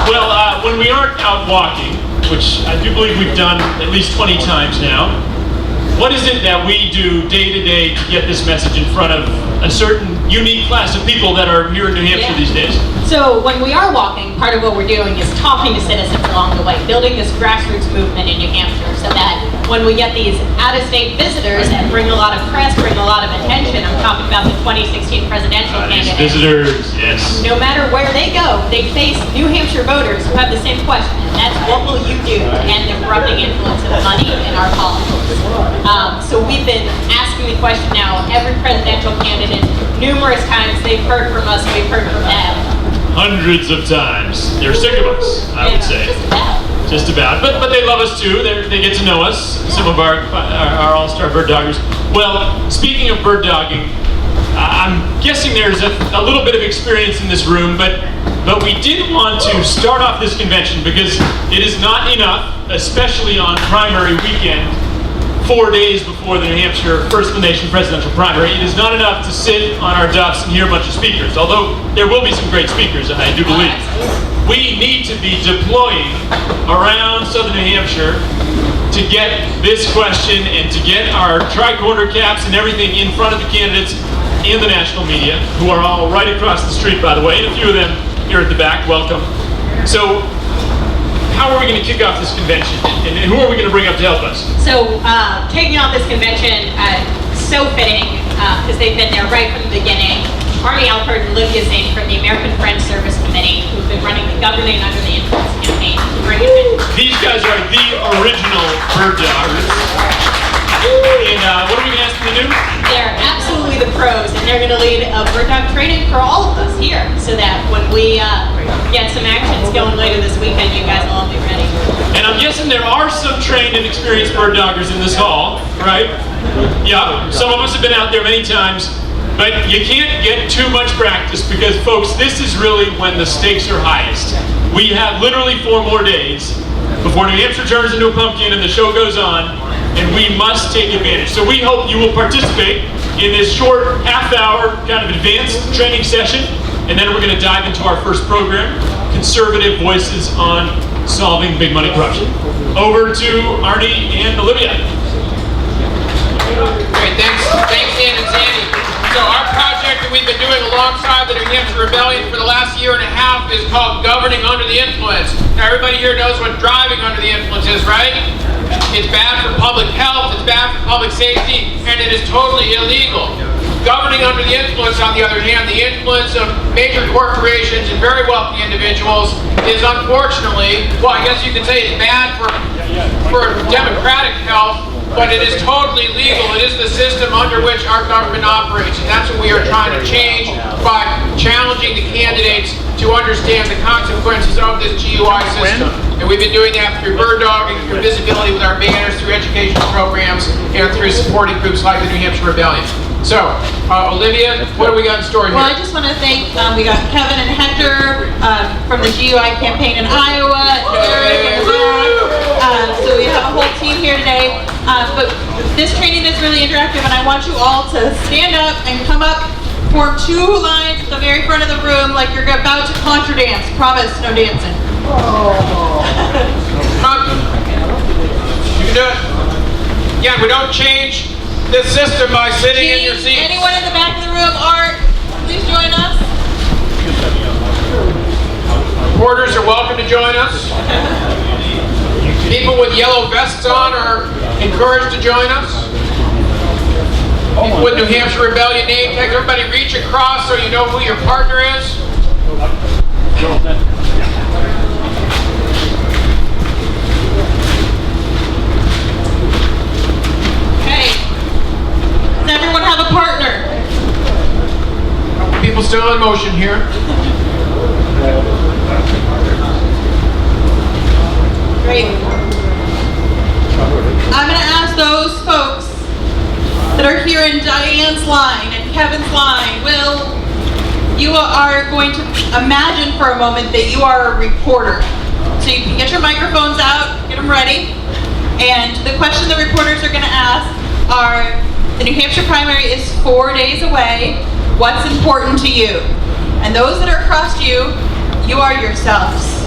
Well, when we aren't out walking, which I do believe we've done at least 20 times now, what is it that we do day to day to get this message in front of a certain unique class of people that are here in New Hampshire these days? So when we are walking, part of what we're doing is talking to citizens along the way, building this grassroots movement in New Hampshire so that when we get these out-of-state visitors that bring a lot of press, bring a lot of attention, I'm talking about the 2016 presidential candidates. Visitors, yes. No matter where they go, they face New Hampshire voters who have the same question, and that's what will you do to end the corrupting influence of money in our politics? So we've been asking the question now, every presidential candidate, numerous times they've heard from us, we've heard from them. Hundreds of times. They're sick of us, I would say. Just about. But they love us too. They get to know us. Some of our all-star bird doggers. Well, speaking of bird dogging, I'm guessing there's a little bit of experience in this room, but we did want to start off this convention because it is not enough, especially on primary weekend, 4 days before the New Hampshire First of the Nation presidential primary. It is not enough to sit on our duffs and hear a bunch of speakers, although there will be some great speakers, I do believe. We need to be deploying around southern New Hampshire to get this question and to get our tricorner caps and everything in front of the candidates in the national media, who are all right across the street, by the way, and a few of them here at the back. Welcome. So, how are we going to kick off this convention, and who are we going to bring up to help us? So, kicking off this convention, so fitting, because they've been there right from the beginning. Arnie Alpert and Olivia Zane from the American Friends Service Committee, who've been running the Governing Under the Influence campaign to bring it in. These guys are the original bird doggers. And what are we going to ask them to do? They're absolutely the pros, and they're going to lead a bird dog training for all of us here, so that when we get some actions going later this weekend, you guys will all be ready. And I'm guessing there are some trained and experienced bird doggers in this hall, right? Yeah, some of us have been out there many times, but you can't get too much practice because, folks, this is really when the stakes are highest. We have literally 4 more days before New Hampshire turns into a pumpkin and the show goes on, and we must take advantage. So we hope you will participate in this short half-hour kind of advanced training session, and then we're going to dive into our first program, Conservative Voices on Solving Big Money Corruption. Over to Arnie and Olivia. Great, thanks Dan and Sandy. So our project that we've been doing alongside the New Hampshire Rebellion for the last year and a half is called Governing Under the Influence. Now everybody here knows what driving under the influence is, right? It's bad for public health, it's bad for public safety, and it is totally illegal. Governing under the influence, on the other hand, the influence of major corporations and very wealthy individuals is unfortunately, well, I guess you could say it's bad for democratic health, but it is totally legal. It is the system under which our government operates, and that's what we are trying to change by challenging the candidates to understand the consequences of this GUI system. And we've been doing that through bird dogging, through visibility with our banners, through educational programs, and through supporting groups like the New Hampshire Rebellion. So, Olivia, what do we got in store here? Well, I just want to thank, we got Kevin and Hector from the GUI campaign in Iowa, Eric and Ron. So we have a whole team here today. But this training is really interactive, and I want you all to stand up and come up, form 2 lines at the very front of the room like you're about to contra dance. Promise, no dancing. You can do it. Yeah, we don't change this system by sitting in your seats. Anyone in the back of the room, Art, please join us. Reporters are welcome to join us. People with yellow vests on are encouraged to join us. People with New Hampshire Rebellion name tags, everybody reach across so you know who your partner is. Okay. Does everyone have a partner? People still in motion here. Great. I'm going to ask those folks that are here in Diane's line and Kevin's line, Will, you are going to imagine for a moment that you are a reporter. So you can get your microphones out, get them ready. And the question the reporters are going to ask are, the New Hampshire primary is 4 days away. What's important to you? And those that are across you, you are yourselves.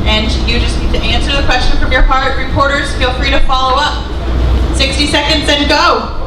And you just need to answer the question from your heart. Reporters, feel free to follow up. 60 seconds and go.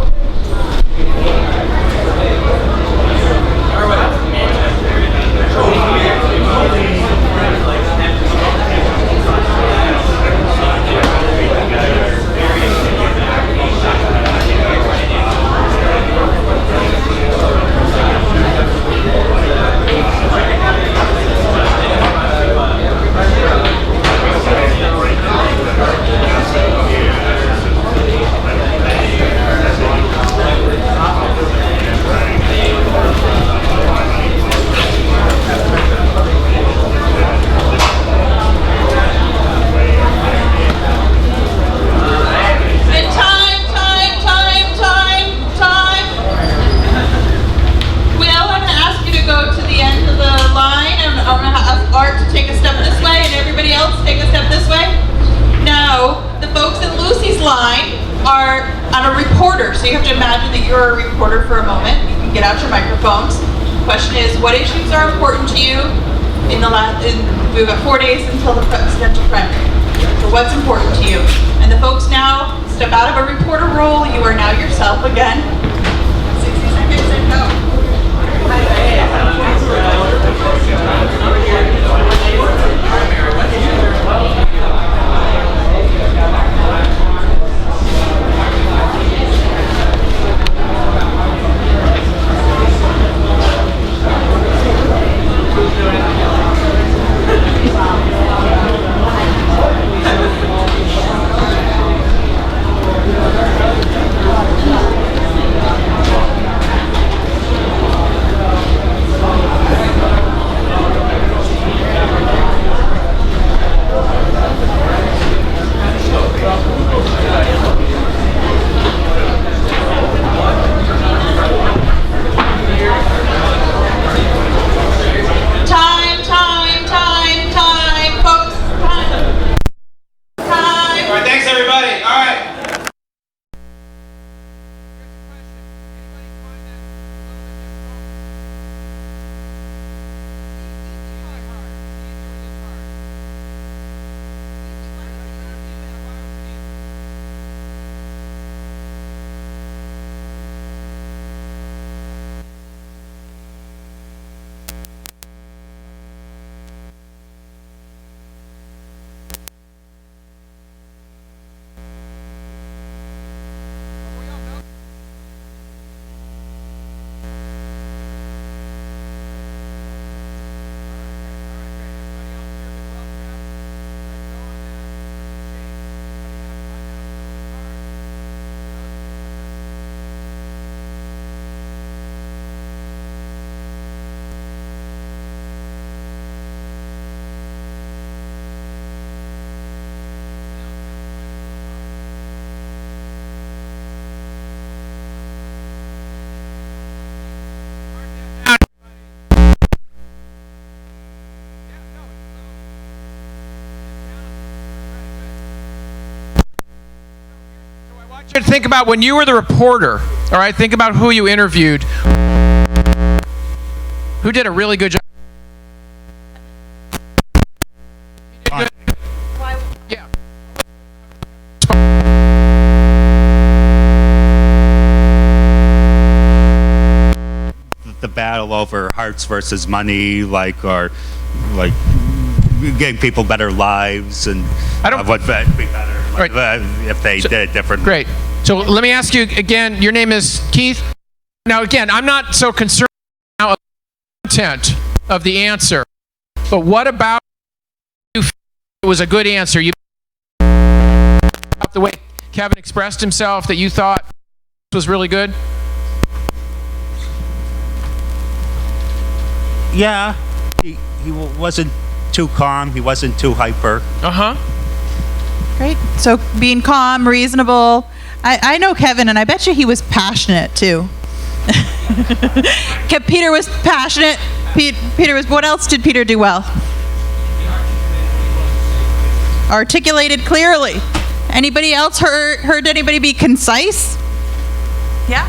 So you have to imagine that you're a reporter for a moment. You can get out your microphones. The question is, what issues are important to you we've got 4 days until the presidential primary. So what's important to you? And the folks now step out of a reporter role. You are now yourself again. 60 seconds and go. Think about when you were the reporter, all right? Think about who you interviewed. Who did a really good job? Yeah. The battle over hearts versus money, or getting people better lives, and would be better if they did it differently. Great. So let me ask you again. Your name is Keith. Now again, I'm not so concerned about the content of the answer, but what about you feel it was a good answer? You the way Kevin expressed himself, that you thought was really good. Yeah, he wasn't too calm. He wasn't too hyper. Great. So being calm, reasonable. I know Kevin, and I bet you he was passionate too. Peter was passionate. Peter was. What else did Peter do well? Articulated clearly. Anybody else heard anybody be concise? Yeah.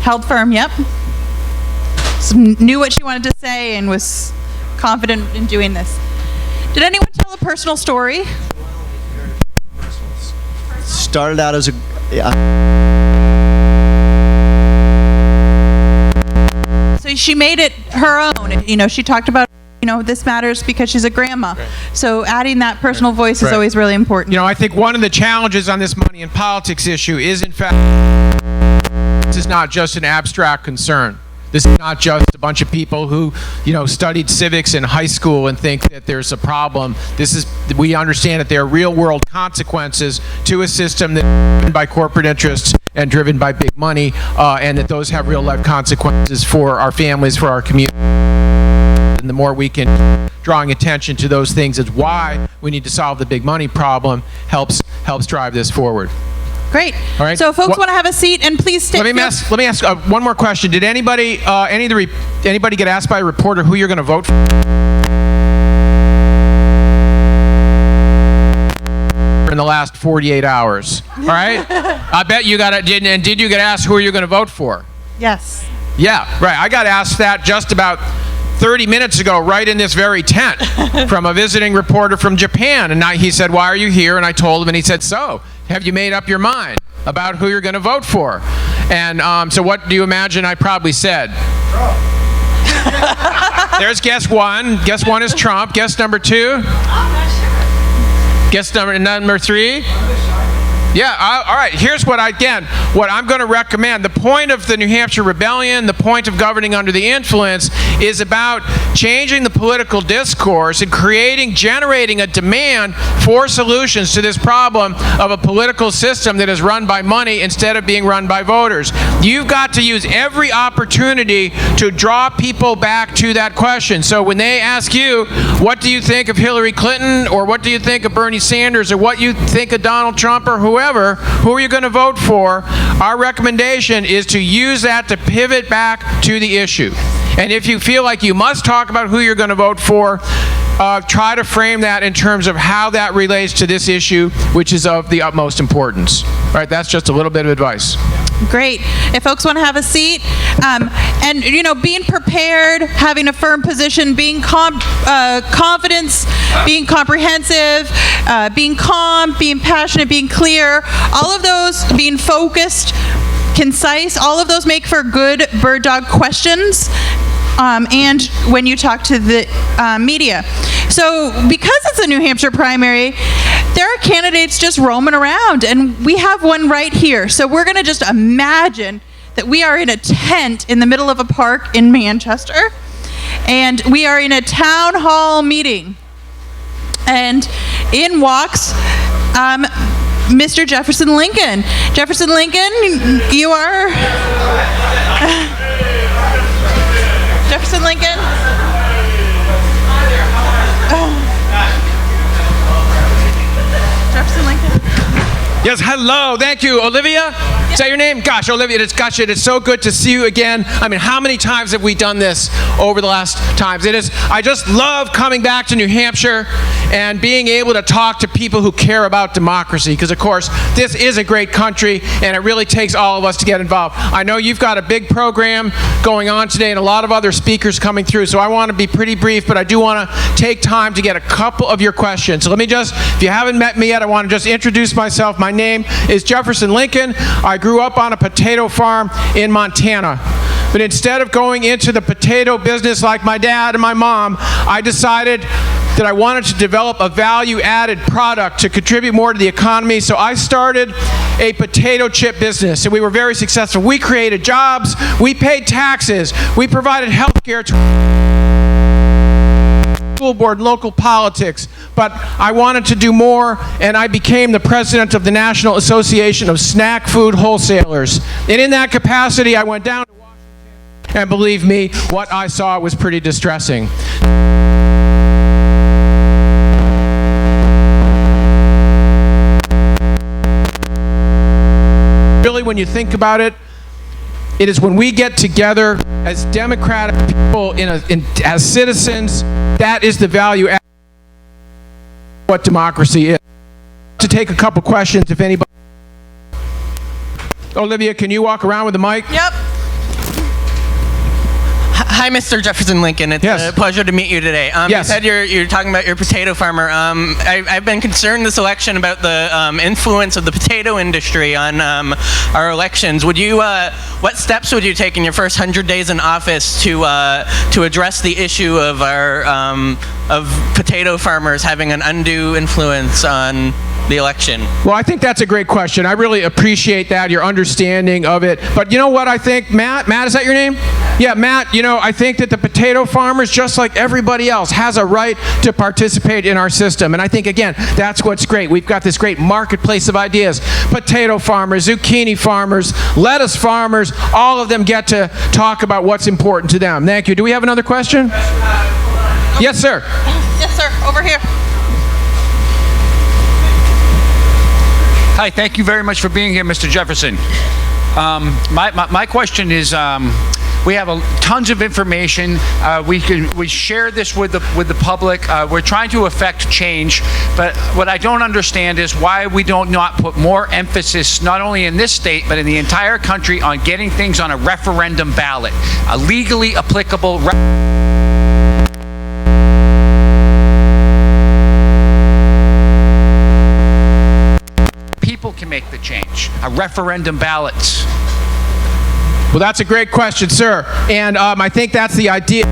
Held firm. Yep. knew what she wanted to say and was confident in doing this. Did anyone tell a personal story? Started out as a So she made it her own. You know, she talked about, you know, this matters because she's a grandma. Right. So adding that personal voice is always really important. You know, I think one of the challenges on this money and politics issue is, in fact, this is not just an abstract concern. This is not just a bunch of people who, you know, studied civics in high school and think that there's a problem. We understand that there are real-world consequences to a system that's driven by corporate interests and driven by big money, and that those have real-life consequences for our families, for our community. And the more we can drawing attention to those things is why we need to solve the big money problem helps drive this forward. Great. All right. So folks want to have a seat, and please stay. Let me ask one more question. Did anybody get asked by a reporter who you're going to vote for? In the last 48 hours. All right. I bet you got it. And did you get asked who are you going to vote for? Yes. Yeah. Right. I got asked that just about 30 minutes ago, right in this very tent, from a visiting reporter from Japan. And he said, "Why are you here?" And I told him, and he said, "So, have you made up your mind about who you're going to vote for?" And so what do you imagine I probably said? Trump. There's guess one. Guess one is Trump. Guess number two? I'm not sure. Guess number three? Yeah, all right. Here's what I'm going to recommend. The point of the New Hampshire Rebellion, the point of governing under the influence, is about changing the political discourse and generating a demand for solutions to this problem of a political system that is run by money instead of being run by voters. You've got to use every opportunity to draw people back to that question. So when they ask you, what do you think of Hillary Clinton, or what do you think of Bernie Sanders, or what you think of Donald Trump, or whoever, who are you going to vote for? Our recommendation is to use that to pivot back to the issue. And if you feel like you must talk about who you're going to vote for, try to frame that in terms of how that relates to this issue, which is of the utmost importance. All right, that's just a little bit of advice. Great. If folks want to have a seat, and you know, being prepared, having a firm position, being confidence, being comprehensive, being calm, being passionate, being clear, all of those, being focused, concise, all of those make for good bird dog questions. And when you talk to the media. So because it's a New Hampshire primary, there are candidates just roaming around, and we have one right here. So we're going to just imagine that we are in a tent in the middle of a park in Manchester, and we are in a town hall meeting. And in walks Mr. Jefferson Lincoln. Jefferson Lincoln, you are... Jefferson Lincoln. Jefferson Lincoln. Yes, hello. Thank you. Olivia? Is that your name? Gosh, Olivia, it's so good to see you again. I mean, how many times have we done this over the last times? I just love coming back to New Hampshire and being able to talk to people who care about democracy, because of course, this is a great country and it really takes all of us to get involved. I know you've got a big program going on today and a lot of other speakers coming through, so I want to be pretty brief, but I do want to take time to get a couple of your questions. So let me just, if you haven't met me yet, I want to just introduce myself. My name is Jefferson Lincoln. I grew up on a potato farm in Montana. But instead of going into the potato business like my dad and my mom, I decided that I wanted to develop a value-added product to contribute more to the economy. So I started a potato chip business, and we were very successful. We created jobs, we paid taxes, we provided health care to school board, local politics, but I wanted to do more, and I became the president of the National Association of Snack Food Wholesalers. And in that capacity, I went down to Washington, and believe me, what I saw was pretty distressing. Really, when you think about it, it is when we get together as democratic people, as citizens, that is the value add what democracy is. To take a couple questions, if anybody. Olivia, can you walk around with the mic? Yep. Hi, Mr. Jefferson Lincoln. It's Yes. a pleasure to meet you today. Yes. You said you're talking about your potato farmer. I've been concerned this election about the influence of the potato industry on our elections. What steps would you take in your first 100 days in office to address the issue of our of potato farmers having an undue influence on the election? Well, I think that's a great question. I really appreciate that, your understanding of it. But you know what I think, Matt? Matt, is that your name? Yeah, Matt, I think that the potato farmers, just like everybody else, has a right to participate in our system. And I think, again, that's what's great. We've got this great marketplace of ideas. Potato farmers, zucchini farmers, lettuce farmers, all of them get to talk about what's important to them. Thank you. Do we have another question? Yes, sir. Yes, sir. Over here. Hi, thank you very much for being here, Mr. Jefferson. My question is, we have tons of information. We share this with the public. We're trying to affect change, but what I don't understand is why we don't not put more emphasis, not only in this state but in the entire country, on getting things on a referendum ballot, a legally applicable. People can make the change. A referendum ballots. Well, that's a great question, sir. And I think that's the idea.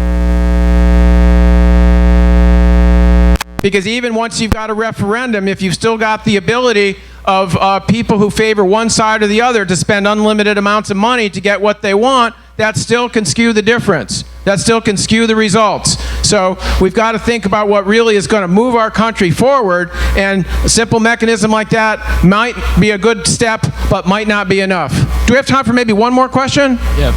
Because even once you've got a referendum, if you've still got the ability of people who favor one side or the other to spend unlimited amounts of money to get what they want, that still can skew the difference. That still can skew the results. So we've got to think about what really is going to move our country forward, and a simple mechanism like that might be a good step, but might not be enough. Do we have time for maybe one more question? Yep.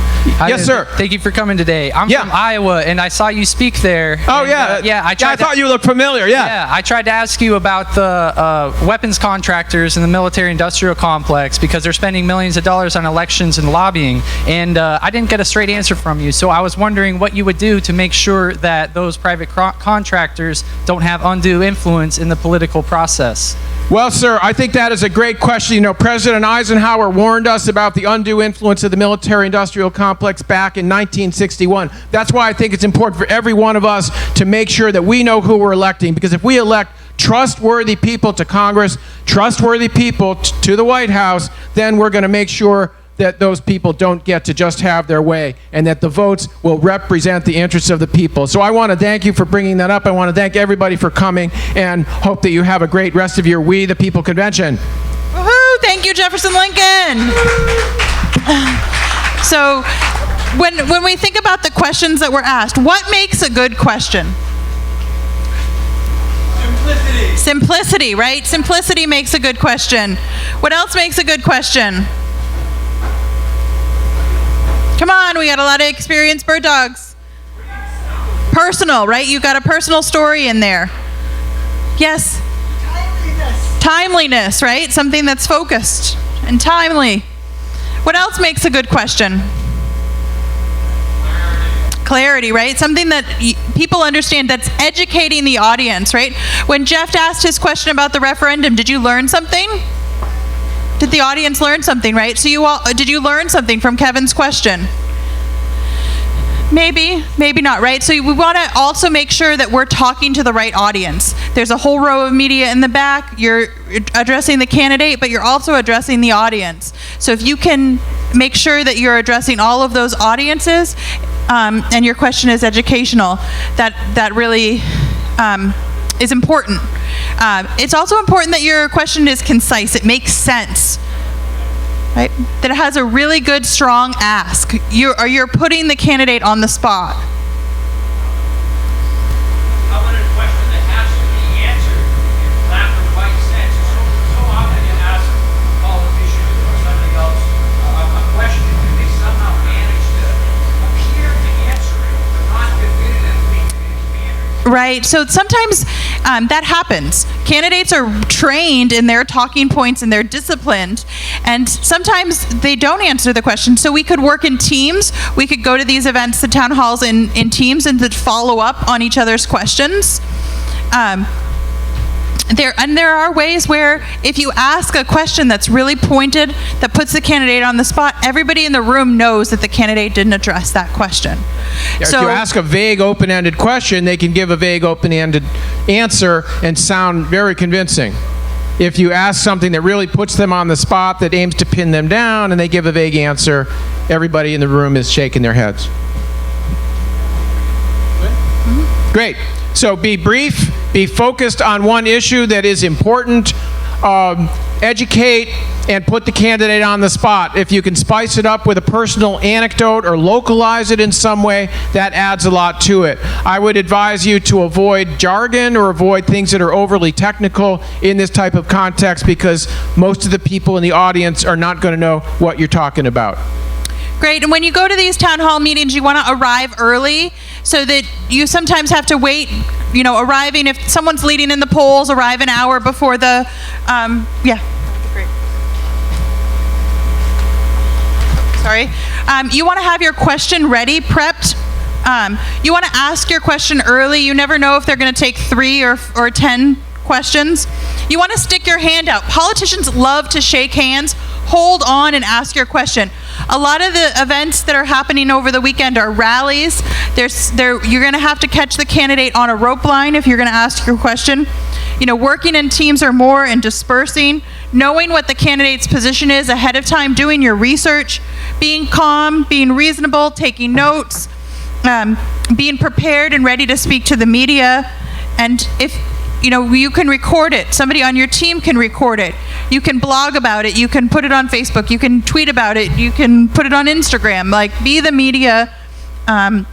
Yes, sir. Thank you for coming today. I'm from Iowa, and I saw you speak there. Oh, and, yeah. I thought you looked familiar, Yeah, I tried to ask you about the weapons contractors in the military-industrial complex because they're spending millions of dollars on elections and lobbying, and I didn't get a straight answer from you. So I was wondering what you would do to make sure that those private contractors don't have undue influence in the political process. Well, sir, I think that is a great question. President Eisenhower warned us about the undue influence of the military-industrial complex back in 1961. That's why I think it's important for every one of us to make sure that we know who we're electing, because if we elect trustworthy people to Congress, trustworthy people to the White House, then we're going to make sure that those people don't get to just have their way, and that the votes will represent the interests of the people. So I want to thank you for bringing that up. I want to thank everybody for coming, and hope that you have a great rest of your We the People convention. Woohoo! Thank you, Jefferson Lincoln. So when we think about the questions that were asked, what makes a good question? Simplicity, right? Simplicity makes a good question. What else makes a good question? Come on, we got a lot of experienced bird dogs. Personal, right? You got a personal story in there. Yes? Timeliness, right? Something that's focused and timely. What else makes a good question? Clarity, right? Something that people understand, that's educating the audience, right? When Jeff asked his question about the referendum, did you learn something? Did the audience learn something, right? So did you learn something from Kevin's question? Maybe, maybe not, right? So we want to also make sure that we're talking to the right audience. There's a whole row of media in the back. You're addressing the candidate, but you're also addressing the audience. So if you can make sure that you're addressing all of those audiences, and your question is educational, that really is important. It's also important that your question is concise. It makes sense, right? That it has a really good, strong ask. You're putting the candidate on the spot. How about a question that has to be answered in black or white sense? So often you ask a politician or somebody else a question, and they somehow manage to appear to answer it, but not definitively in its manner. Right, so sometimes that happens. Candidates are trained in their talking points and they're disciplined, and sometimes they don't answer the question. So we could work in teams. We could go to these events, the town halls, in teams, and to follow up on each other's questions. There are ways where if you ask a question that's really pointed, that puts the candidate on the spot, everybody in the room knows that the candidate didn't address that question. If you ask a vague, open-ended question, they can give a vague, open-ended answer and sound very convincing. If you ask something that really puts them on the spot, that aims to pin them down, and they give a vague answer, everybody in the room is shaking their heads. Great. So be brief, be focused on one issue that is important, educate, and put the candidate on the spot. If you can spice it up with a personal anecdote or localize it in some way, that adds a lot to it. I would advise you to avoid jargon or avoid things that are overly technical in this type of context, because most of the people in the audience are not going to know what you're talking about. Great. And when you go to these town hall meetings, you want to arrive early, so that you sometimes have to wait, arriving, if someone's leading in the polls, arrive an hour before the, Great. Sorry. You want to have your question ready, prepped. You want to ask your question early. You never know if they're going to take 3 or 10 questions. You want to stick your hand out. Politicians love to shake hands. Hold on and ask your question. A lot of the events that are happening over the weekend are rallies. You're going to have to catch the candidate on a rope line if you're going to ask your question. Working in teams or more and dispersing, knowing what the candidate's position is ahead of time, doing your research, being calm, being reasonable, taking notes, being prepared and ready to speak to the media. And if you can record it. Somebody on your team can record it. You can blog about it. You can put it on Facebook. You can tweet about it. You can put it on Instagram. Be the media, and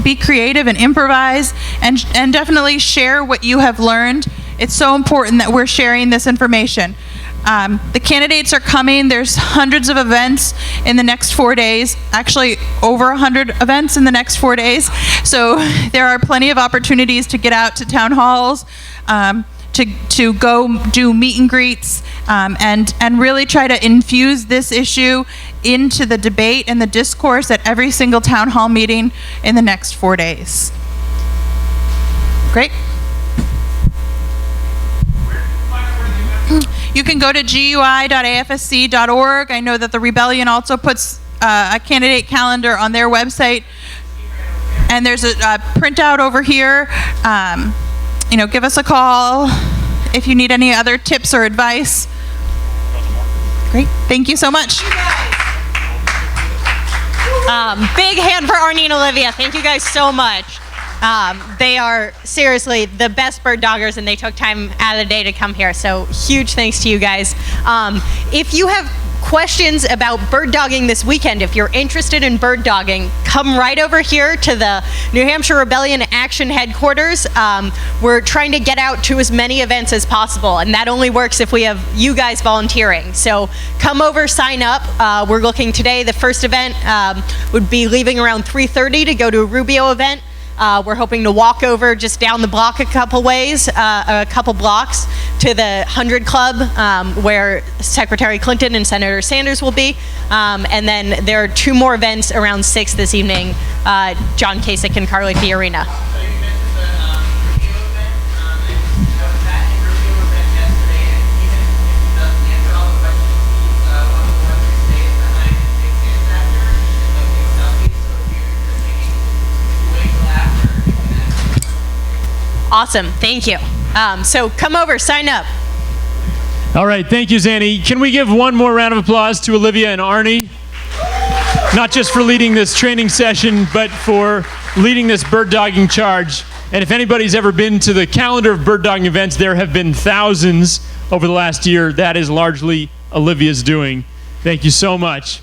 be creative and improvise, and definitely share what you have learned. It's so important that we're sharing this information. The candidates are coming. There's hundreds of events in the next 4 days. Actually, over 100 events in the next 4 days. So there are plenty of opportunities to get out to town halls, to go do meet and greets, and really try to infuse this issue into the debate and the discourse at every single town hall meeting in the next 4 days. Great. You can go to gui.afsc.org. I know that the Rebellion also puts a candidate calendar on their website. And there's a printout over here. Give us a call if you need any other tips or advice. Great. Thank you so much. Big hand for Arnie and Olivia. Thank you guys so much. They are seriously the best bird doggers, and they took time out of the day to come here. So huge thanks to you guys. If you have questions about bird dogging this weekend, if you're interested in bird dogging, come right over here to the New Hampshire Rebellion Action Headquarters. We're trying to get out to as many events as possible, and that only works if we have you guys volunteering. So come over, sign up. We're looking today, the first event would be leaving around 3:30 to go to a Rubio event. We're hoping to walk over just down the block a couple blocks to the 100 Club, where Secretary Clinton and Senator Sanders will be. And then there are 2 more events around 6 this evening, John Kasich and Carly Fiorina. Awesome, thank you. So come over, sign up. All right, thank you, Zanny. Can we give one more round of applause to Olivia and Arnie? Not just for leading this training session, but for leading this bird dogging charge. And if anybody's ever been to the calendar of bird dogging events, there have been thousands over the last year. That is largely Olivia's doing. Thank you so much.